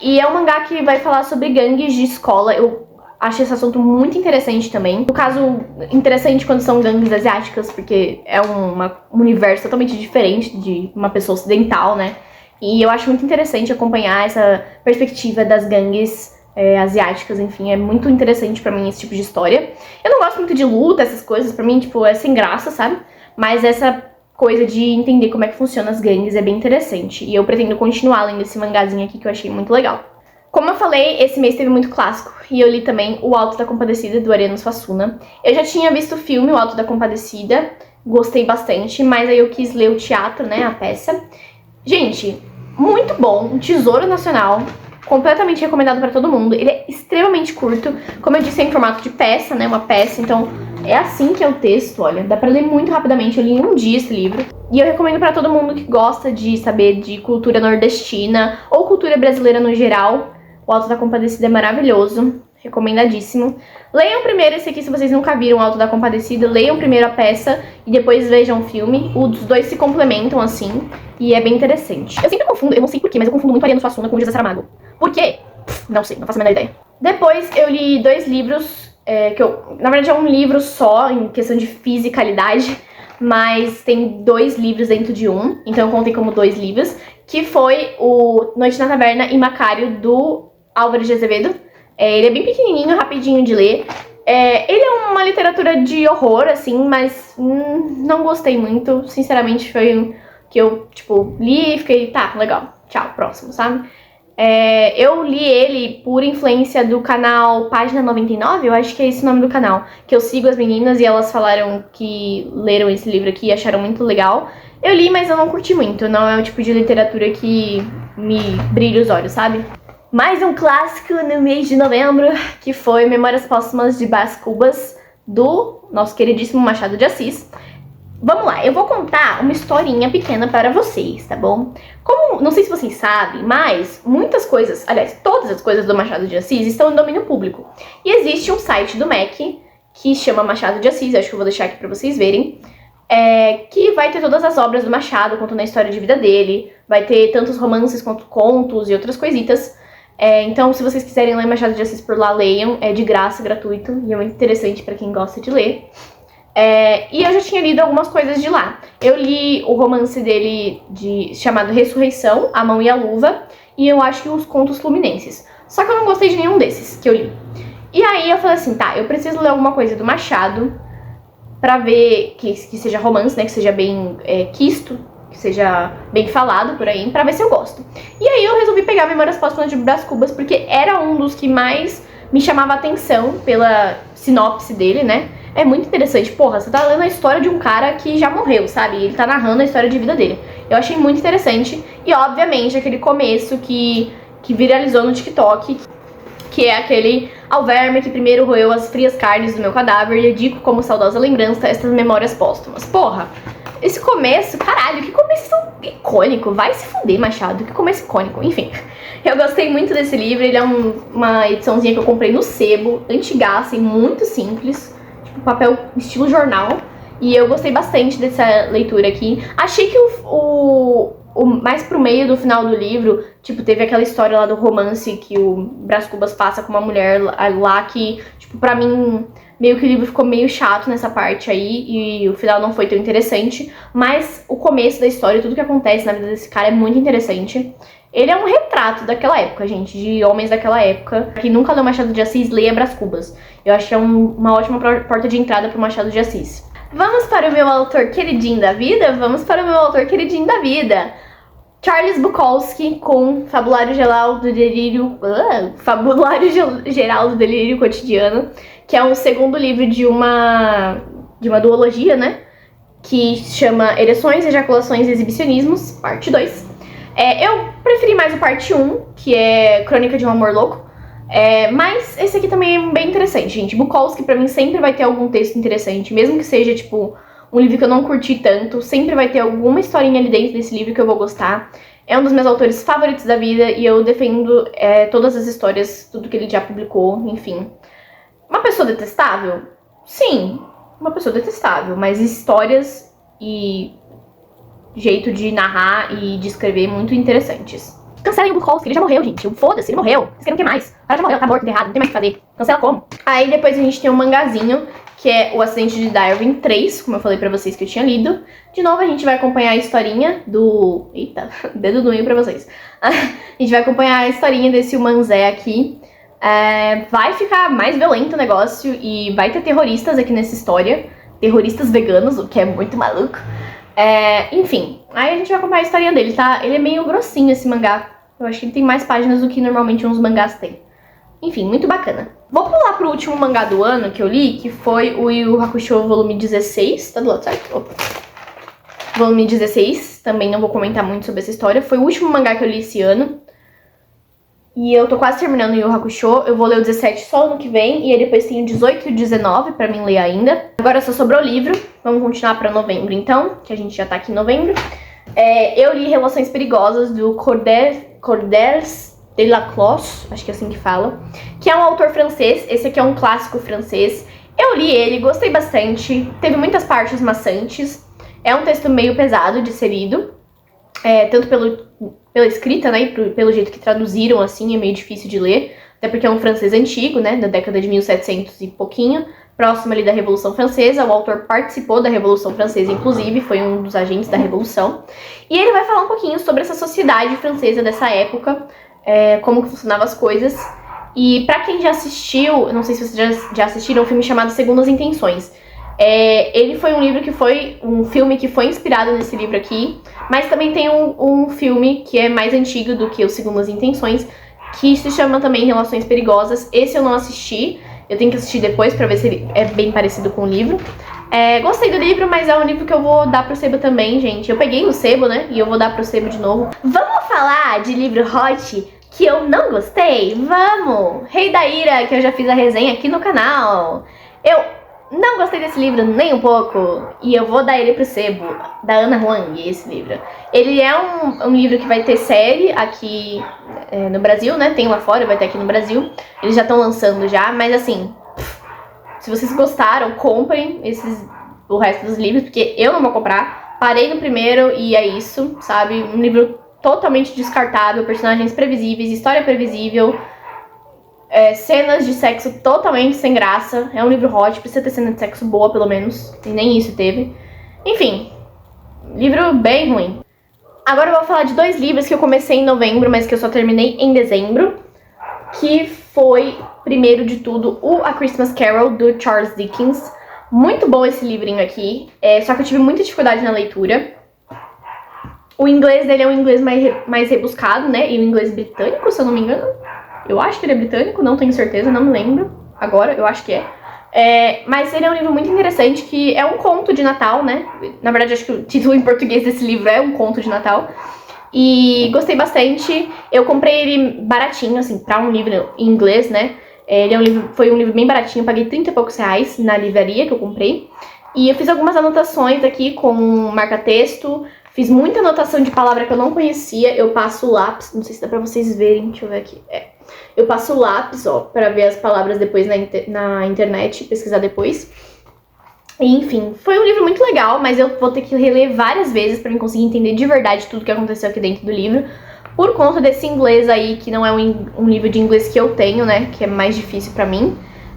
E é um mangá que vai falar sobre gangues de escola. Eu acho esse assunto muito interessante também. No caso, interessante quando são gangues asiáticas, porque é um universo totalmente diferente de uma pessoa ocidental, né? E eu acho muito interessante acompanhar essa perspectiva das gangues asiáticas, enfim, é muito interessante pra mim esse tipo de história. Eu não gosto muito de luta, essas coisas, pra mim, tipo, é sem graça, sabe? Mas essa coisa de entender como é que funcionam as gangues é bem interessante. E eu pretendo continuar lendo esse mangazinho aqui que eu achei muito legal. Como eu falei, esse mês teve muito clássico, e eu li também O Alto da Compadecida, do Ariano Suassuna. Eu já tinha visto o filme O Alto da Compadecida, gostei bastante, mas aí eu quis ler o teatro, né, a peça. Gente, muito bom, um tesouro nacional, completamente recomendado pra todo mundo. Ele é extremamente curto, como eu disse, é em formato de peça, né, uma peça, então é assim que é o texto, olha, dá pra ler muito rapidamente, eu li em um dia esse livro. E eu recomendo pra todo mundo que gosta de saber de cultura nordestina, ou cultura brasileira no geral. O Alto da Compadecida é maravilhoso, recomendadíssimo. Leiam primeiro esse aqui se vocês nunca viram O Alto da Compadecida, leiam primeiro a peça e depois vejam o filme. Os dois se complementam assim e é bem interessante. Eu sempre confundo, eu não sei porquê, mas eu confundo muito Ariano Suassuna com o José Saramago. Por quê? Não sei, não faço a menor ideia. Depois eu li 2 livros, na verdade é um livro só, em questão de fisicalidade, mas tem 2 livros dentro de um, então eu contei como 2 livros, que foi o Noite na Taverna e Macário, do Álvaro de Azevedo. Ele é bem pequenininho, rapidinho de ler. Ele é uma literatura de horror, assim, mas não gostei muito. Sinceramente, foi um que eu, tipo, li e fiquei, tá, legal, tchau, próximo, sabe? Eu li ele por influência do canal Página 99, eu acho que é esse o nome do canal, que eu sigo as meninas e elas falaram que leram esse livro aqui e acharam muito legal. Eu li, mas eu não curti muito, não é o tipo de literatura que me brilha os olhos, sabe? Mais um clássico no mês de novembro, que foi Memórias Póstumas de Brás Cubas, do nosso queridíssimo Machado de Assis. Vamos lá, eu vou contar uma historinha pequena para vocês, tá bom? Como, não sei se vocês sabem, mas muitas coisas, aliás, todas as coisas do Machado de Assis estão em domínio público. E existe um site do MEC, que chama Machado de Assis, acho que eu vou deixar aqui para vocês verem, que vai ter todas as obras do Machado, contando a história de vida dele, vai ter tantos romances quanto contos e outras coisitas. Então, se vocês quiserem ler Machado de Assis por lá, leiam, é de graça, gratuito, e é muito interessante para quem gosta de ler. E eu já tinha lido algumas coisas de lá. Eu li o romance dele chamado Ressurreição, A Mão e a Luva, e eu acho que os Contos Fluminenses. Só que eu não gostei de nenhum desses que eu li. E aí eu falei assim, tá, eu preciso ler alguma coisa do Machado pra ver que seja romance, né, que seja bem quisto, que seja bem falado por aí, pra ver se eu gosto. E aí eu resolvi pegar Memórias Póstumas de Brás Cubas, porque era um dos que mais me chamava a atenção pela sinopse dele, né? É muito interessante. Porra, você tá lendo a história de um cara que já morreu, sabe? E ele tá narrando a história de vida dele. Eu achei muito interessante. E, obviamente, aquele começo que viralizou no TikTok, que é aquele: ao verme que primeiro roeu as frias carnes do meu cadáver, e dedico como saudosa lembrança estas memórias póstumas. Porra, esse começo, caralho, que começo icônico. Vai se fuder, Machado, que começo icônico. Enfim, eu gostei muito desse livro. Ele é uma ediçãozinha que eu comprei no sebo, antigaça e muito simples, tipo papel estilo jornal. E eu gostei bastante dessa leitura aqui. Achei que o mais pro meio do final do livro, tipo, teve aquela história lá do romance que o Brás Cubas passa com uma mulher lá que, tipo, pra mim, meio que o livro ficou meio chato nessa parte aí, e o final não foi tão interessante, mas o começo da história, tudo que acontece na vida desse cara é muito interessante. Ele é um retrato daquela época, gente, de homens daquela época. Quem nunca leu Machado de Assis, leia Brás Cubas. Eu acho que é uma ótima porta de entrada pro Machado de Assis. Vamos para o meu autor queridinho da vida? Vamos para o meu autor queridinho da vida. Charles Bukowski, com Fabulário Geral do Delírio... Fabulário Geral do Delírio Cotidiano, que é um segundo livro de uma duologia, né? Que chama Ereções, Ejaculações e Exibicionismos, parte 2. Eu preferi mais o parte 1, que é Crônica de um Amor Louco. Mas esse aqui também é bem interessante, gente. Bukowski, pra mim, sempre vai ter algum texto interessante, mesmo que seja, tipo, um livro que eu não curti tanto, sempre vai ter alguma historinha ali dentro desse livro que eu vou gostar. É um dos meus autores favoritos da vida e eu defendo todas as histórias, tudo que ele já publicou, enfim. Uma pessoa detestável? Sim, uma pessoa detestável, mas histórias e jeito de narrar e de escrever muito interessantes. Cancelem o Bukowski, ele já morreu, gente. Foda-se, ele morreu. Vocês querem o que mais? O cara já morreu, tá morto, errado, não tem mais o que fazer. Cancela como? Aí depois a gente tem um mangazinho, que é O Acidente de Darwin 3, como eu falei pra vocês que eu tinha lido. De novo, a gente vai acompanhar a historinha do... Eita, dedo do meio pra vocês. A gente vai acompanhar a historinha desse Humanzé aqui. Vai ficar mais violento o negócio e vai ter terroristas aqui nessa história. Terroristas veganos, o que é muito maluco. Enfim, aí a gente vai acompanhar a historinha dele, tá? Ele é meio grossinho, esse mangá. Eu acho que ele tem mais páginas do que normalmente uns mangás têm. Enfim, muito bacana. Vou pular pro último mangá do ano que eu li, que foi o Yu Yu Hakusho volume 16. Tá do lado certo? Opa. Volume 16. Também não vou comentar muito sobre essa história. Foi o último mangá que eu li esse ano. E eu tô quase terminando o Yu Yu Hakusho. Eu vou ler o 17 só ano que vem. E aí depois tem o 18 e o 19 pra mim ler ainda. Agora só sobrou o livro. Vamos continuar pra novembro então, que a gente já tá aqui em novembro. Eu li Relações Perigosas, do Cordels Delaclos, acho que é assim que fala, que é um autor francês. Esse aqui é um clássico francês. Eu li ele, gostei bastante. Teve muitas partes maçantes. É um texto meio pesado de ser lido, tanto pelo pela escrita, né, e pelo jeito que traduziram, assim, é meio difícil de ler, até porque é um francês antigo, né, da década de 1700 e pouquinho, próximo ali da Revolução Francesa. O autor participou da Revolução Francesa, inclusive, foi um dos agentes da Revolução, e ele vai falar um pouquinho sobre essa sociedade francesa dessa época, como que funcionavam as coisas. E pra quem já assistiu, eu não sei se vocês já assistiram, um filme chamado Segundas Intenções. Ele foi um filme que foi inspirado nesse livro aqui, mas também tem um filme que é mais antigo do que o Segundas Intenções, que se chama também Relações Perigosas. Esse eu não assisti, eu tenho que assistir depois pra ver se ele é bem parecido com o livro. Gostei do livro, mas é um livro que eu vou dar pro sebo também, gente. Eu peguei no sebo, né, e eu vou dar pro sebo de novo. Vamos falar de livro hot que eu não gostei? Vamos! Rei da Ira, que eu já fiz a resenha aqui no canal. Eu não gostei desse livro nem um pouco, e eu vou dar ele pro sebo, da Ana Huang, esse livro. Ele é um livro que vai ter série aqui no Brasil, né? Tem lá fora, vai ter aqui no Brasil. Eles já estão lançando já, mas assim, se vocês gostaram, comprem o resto dos livros, porque eu não vou comprar. Parei no primeiro e é isso, sabe? Um livro totalmente descartável, personagens previsíveis, história previsível, cenas de sexo totalmente sem graça. É um livro hot, precisa ter cena de sexo boa, pelo menos, e nem isso teve. Enfim, livro bem ruim. Agora eu vou falar de 2 livros que eu comecei em novembro, mas que eu só terminei em dezembro, que foi, primeiro de tudo, A Christmas Carol, do Charles Dickens. Muito bom esse livrinho aqui, só que eu tive muita dificuldade na leitura. O inglês dele é um inglês mais rebuscado, né? E o inglês britânico, se eu não me engano. Eu acho que ele é britânico, não tenho certeza, não me lembro. Agora, eu acho que é. Mas ele é um livro muito interessante, que é um conto de Natal, né? Na verdade, acho que o título em português desse livro é um conto de Natal. E gostei bastante. Eu comprei ele baratinho, assim, pra um livro em inglês, né? Foi um livro bem baratinho, paguei 30 e poucos reais na livraria que eu comprei. E eu fiz algumas anotações aqui com marca-texto. Fiz muita anotação de palavra que eu não conhecia. Eu passo o lápis, não sei se dá pra vocês verem, deixa eu ver aqui. Eu passo o lápis, ó, pra ver as palavras depois na internet, pesquisar depois. E, enfim, foi um livro muito legal, mas eu vou ter que reler várias vezes pra mim conseguir entender de verdade tudo que aconteceu aqui dentro do livro. Por conta desse inglês aí, que não é um livro de inglês que eu tenho, né, que é mais difícil pra mim.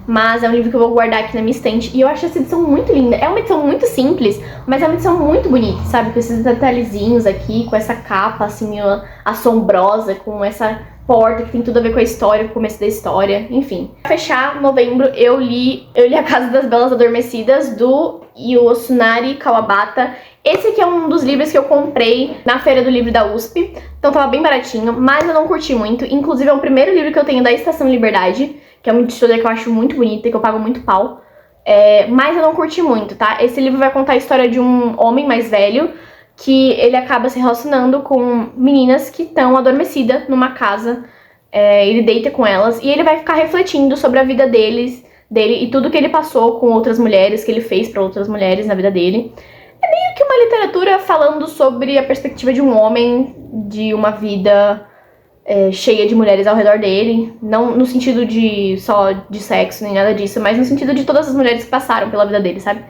Mas é um livro que eu vou guardar aqui na minha estante. E eu acho essa edição muito linda. É uma edição muito simples, mas é uma edição muito bonita, sabe? Com esses detalhezinhos aqui, com essa capa, assim, assombrosa, com essa porta que tem tudo a ver com a história, com o começo da história, enfim. Pra fechar, novembro, eu li A Casa das Belas Adormecidas, do Yosunari Kawabata. Esse aqui é um dos livros que eu comprei na Feira do Livro da USP, então tava bem baratinho, mas eu não curti muito. Inclusive é o primeiro livro que eu tenho da Estação Liberdade, que é uma editora que eu acho muito bonita e que eu pago muito pau. Mas eu não curti muito, tá? Esse livro vai contar a história de um homem mais velho que ele acaba se relacionando com meninas que estão adormecidas numa casa. Ele deita com elas e ele vai ficar refletindo sobre a vida dele e tudo que ele passou com outras mulheres, que ele fez pra outras mulheres na vida dele. É meio que uma literatura falando sobre a perspectiva de um homem, de uma vida cheia de mulheres ao redor dele, não no sentido só de sexo, nem nada disso, mas no sentido de todas as mulheres que passaram pela vida dele, sabe?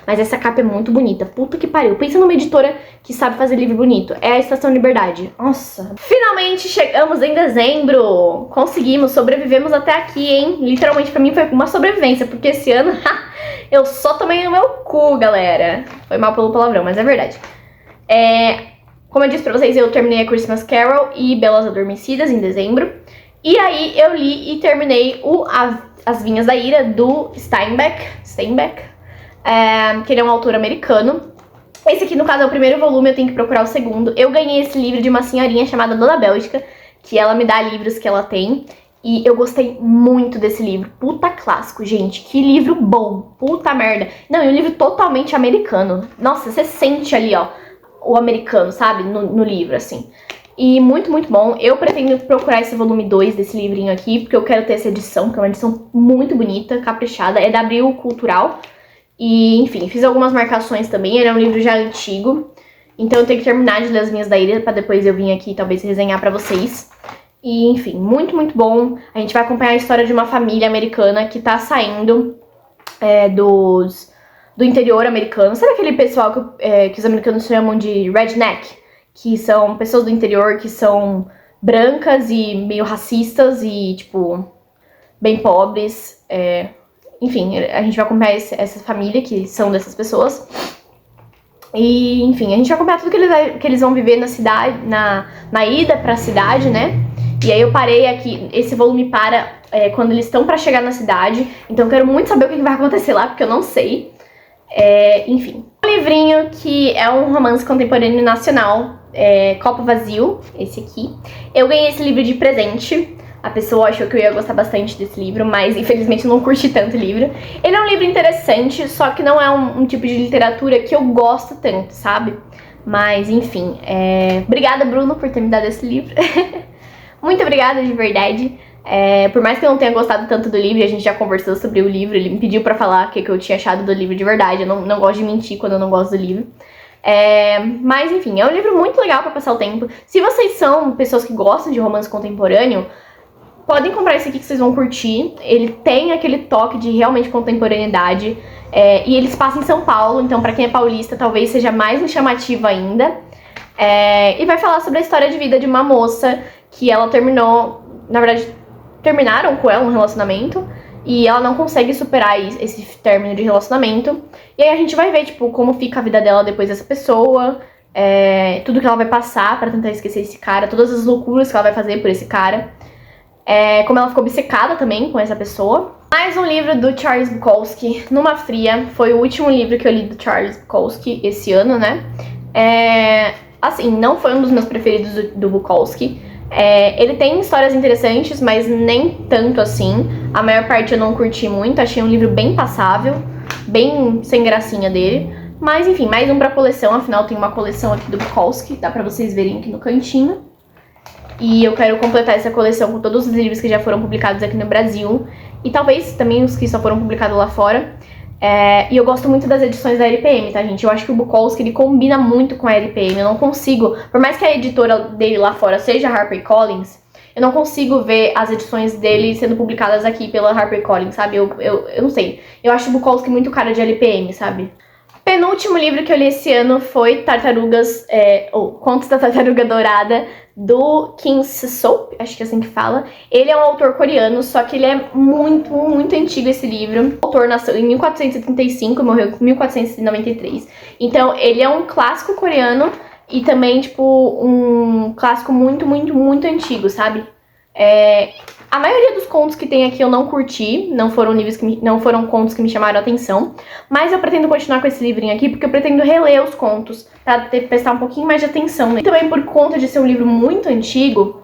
Mas essa capa é muito bonita, puta que pariu. Pensa numa editora que sabe fazer livro bonito. É a Estação Liberdade. Nossa. Finalmente chegamos em dezembro. Conseguimos, sobrevivemos até aqui, hein? Literalmente pra mim foi uma sobrevivência, porque esse ano eu só tomei no meu cu, galera. Foi mal pelo palavrão, mas é verdade. Como eu disse pra vocês, eu terminei a Christmas Carol e Belas Adormecidas em dezembro. E aí eu li e terminei As Vinhas da Ira, do Steinbeck, que ele é um autor americano. Esse aqui, no caso, é o primeiro volume, eu tenho que procurar o segundo. Eu ganhei esse livro de uma senhorinha chamada Dona Bélgica, que ela me dá livros que ela tem. E eu gostei muito desse livro. Puta clássico, gente. Que livro bom. Puta merda. Não, e um livro totalmente americano. Nossa, você sente ali, ó, o americano, sabe? No livro, assim. E muito, muito bom. Eu pretendo procurar esse volume 2 desse livrinho aqui, porque eu quero ter essa edição, que é uma edição muito bonita, caprichada. É da Abril Cultural. E, enfim, fiz algumas marcações também. Ele é um livro já antigo, então eu tenho que terminar de ler As Vinhas da Ira pra depois eu vir aqui talvez resenhar pra vocês. E, enfim, muito, muito bom. A gente vai acompanhar a história de uma família americana que tá saindo do interior americano. Sabe aquele pessoal que os americanos chamam de redneck? que são pessoas do interior que são brancas e meio racistas e, tipo, bem pobres. Enfim, a gente vai acompanhar essa família que são dessas pessoas. E, enfim, a gente vai acompanhar tudo que eles vão viver na cidade, na ida pra cidade, né? E aí eu parei aqui, esse volume para quando eles estão pra chegar na cidade. Então eu quero muito saber o que vai acontecer lá, porque eu não sei. Enfim. Um livrinho que é um romance contemporâneo nacional, Copo Vazio, esse aqui. Eu ganhei esse livro de presente. A pessoa achou que eu ia gostar bastante desse livro, mas infelizmente eu não curti tanto o livro. Ele é um livro interessante, só que não é um tipo de literatura que eu gosto tanto, sabe? Mas enfim, obrigada, Bruno, por ter me dado esse livro. Muito obrigada, de verdade. Por mais que eu não tenha gostado tanto do livro, a gente já conversou sobre o livro, ele me pediu pra falar o que eu tinha achado do livro de verdade. Eu não gosto de mentir quando eu não gosto do livro. Mas enfim, é um livro muito legal pra passar o tempo. Se vocês são pessoas que gostam de romance contemporâneo, podem comprar esse aqui que vocês vão curtir. Ele tem aquele toque de realmente contemporaneidade. E eles passam em São Paulo, então pra quem é paulista talvez seja mais chamativo ainda. E vai falar sobre a história de vida de uma moça que ela terminou, na verdade, terminaram com ela um relacionamento e ela não consegue superar esse término de relacionamento. E aí a gente vai ver, tipo, como fica a vida dela depois dessa pessoa, tudo que ela vai passar pra tentar esquecer esse cara, todas as loucuras que ela vai fazer por esse cara. Como ela ficou obcecada também com essa pessoa. Mais um livro do Charles Bukowski, Numa Fria. Foi o último livro que eu li do Charles Bukowski esse ano, né? Assim, não foi um dos meus preferidos do Bukowski. Ele tem histórias interessantes, mas nem tanto assim. A maior parte eu não curti muito. Achei um livro bem passável, bem sem gracinha dele. Mas enfim, mais um pra coleção. Afinal, tem uma coleção aqui do Bukowski. Dá pra vocês verem aqui no cantinho. E eu quero completar essa coleção com todos os livros que já foram publicados aqui no Brasil. E talvez também os que só foram publicados lá fora. E eu gosto muito das edições da LPM, tá, gente? Eu acho que o Bukowski, ele combina muito com a LPM. Eu não consigo, por mais que a editora dele lá fora seja HarperCollins, eu não consigo ver as edições dele sendo publicadas aqui pela HarperCollins, sabe? Eu não sei. Eu acho o Bukowski muito cara de LPM, sabe? Penúltimo livro que eu li esse ano foi Tartarugas, Contos da Tartaruga Dourada, do Kim Se-soop, acho que é assim que fala. Ele é um autor coreano, só que ele é muito, muito antigo esse livro. O autor nasceu em 1435 e morreu em 1493. Então, ele é um clássico coreano e também, tipo, um clássico muito, muito, muito antigo, sabe? A maioria dos contos que tem aqui eu não curti, não foram contos que me chamaram a atenção, mas eu pretendo continuar com esse livrinho aqui porque eu pretendo reler os contos pra prestar um pouquinho mais de atenção, né? E também por conta de ser um livro muito antigo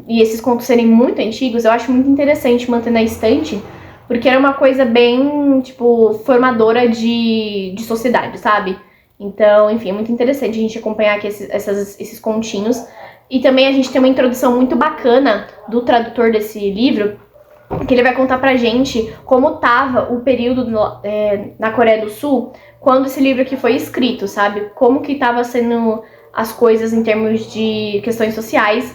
e esses contos serem muito antigos, eu acho muito interessante manter na estante, porque era uma coisa bem, tipo, formadora de sociedade, sabe? Então, enfim, é muito interessante a gente acompanhar aqui esses continhos. E também a gente tem uma introdução muito bacana do tradutor desse livro, que ele vai contar pra gente como tava o período na Coreia do Sul quando esse livro aqui foi escrito, sabe? Como que tava sendo as coisas em termos de questões sociais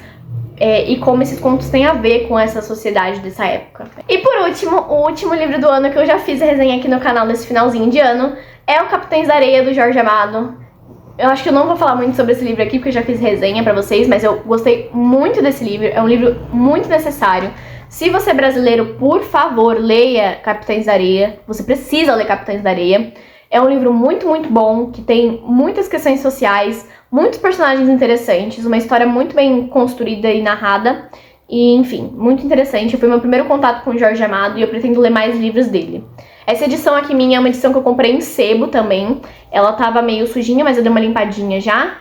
e como esses contos têm a ver com essa sociedade dessa época. E por último, o último livro do ano que eu já fiz a resenha aqui no canal nesse finalzinho de ano é O Capitães da Areia, do Jorge Amado. Eu acho que eu não vou falar muito sobre esse livro aqui, porque eu já fiz resenha pra vocês, mas eu gostei muito desse livro, é um livro muito necessário. Se você é brasileiro, por favor, leia Capitães da Areia, você precisa ler Capitães da Areia. É um livro muito, muito bom, que tem muitas questões sociais, muitos personagens interessantes, uma história muito bem construída e narrada, e enfim, muito interessante. Foi meu primeiro contato com o Jorge Amado e eu pretendo ler mais livros dele. Essa edição aqui minha é uma edição que eu comprei em sebo também. Ela tava meio sujinha, mas eu dei uma limpadinha já.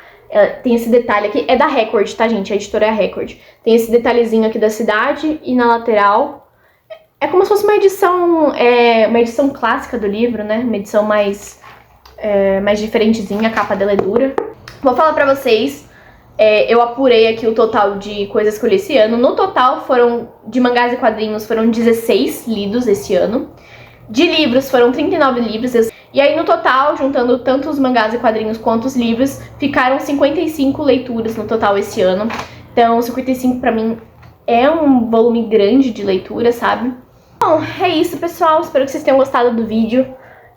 Tem esse detalhe aqui, é da Record, tá, gente? A editora é a Record. Tem esse detalhezinho aqui da cidade e na lateral. É como se fosse uma edição clássica do livro, né? Uma edição mais diferentezinha, a capa dela é dura. Vou falar pra vocês, eu apurei aqui o total de coisas que eu li esse ano. No total, de mangás e quadrinhos, foram 16 lidos esse ano. De livros, foram 39 livros. E aí, no total, juntando tanto os mangás e quadrinhos quanto os livros, ficaram 55 leituras no total esse ano. Então, 55 pra mim é um volume grande de leitura, sabe? Bom, é isso, pessoal. Espero que vocês tenham gostado do vídeo.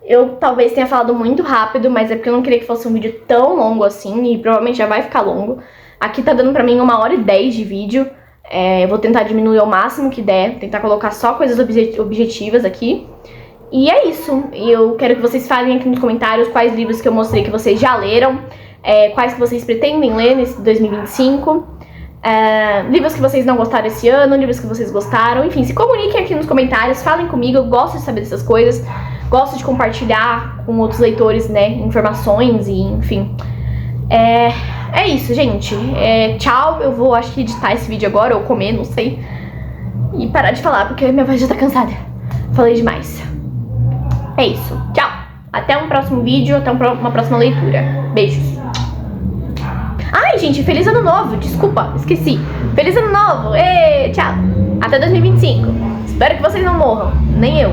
Eu talvez tenha falado muito rápido, mas é porque eu não queria que fosse um vídeo tão longo assim, e provavelmente já vai ficar longo. Aqui tá dando pra mim 1h10 de vídeo. Eu vou tentar diminuir ao máximo que der, tentar colocar só coisas objetivas aqui. E é isso. Eu quero que vocês falem aqui nos comentários quais livros que eu mostrei que vocês já leram, quais que vocês pretendem ler nesse 2025. Livros que vocês não gostaram esse ano, livros que vocês gostaram, enfim, se comuniquem aqui nos comentários, falem comigo, eu gosto de saber dessas coisas, gosto de compartilhar com outros leitores, né, informações e enfim. É isso, gente. Tchau, eu vou, acho que editar esse vídeo agora, ou comer, não sei, e parar de falar, porque minha voz já tá cansada. Falei demais. É isso, tchau. Até um próximo vídeo, até uma próxima leitura. Beijos. Ai, gente, feliz ano novo, desculpa, esqueci. Feliz ano novo, tchau. Até 2025. Espero que vocês não morram, nem eu.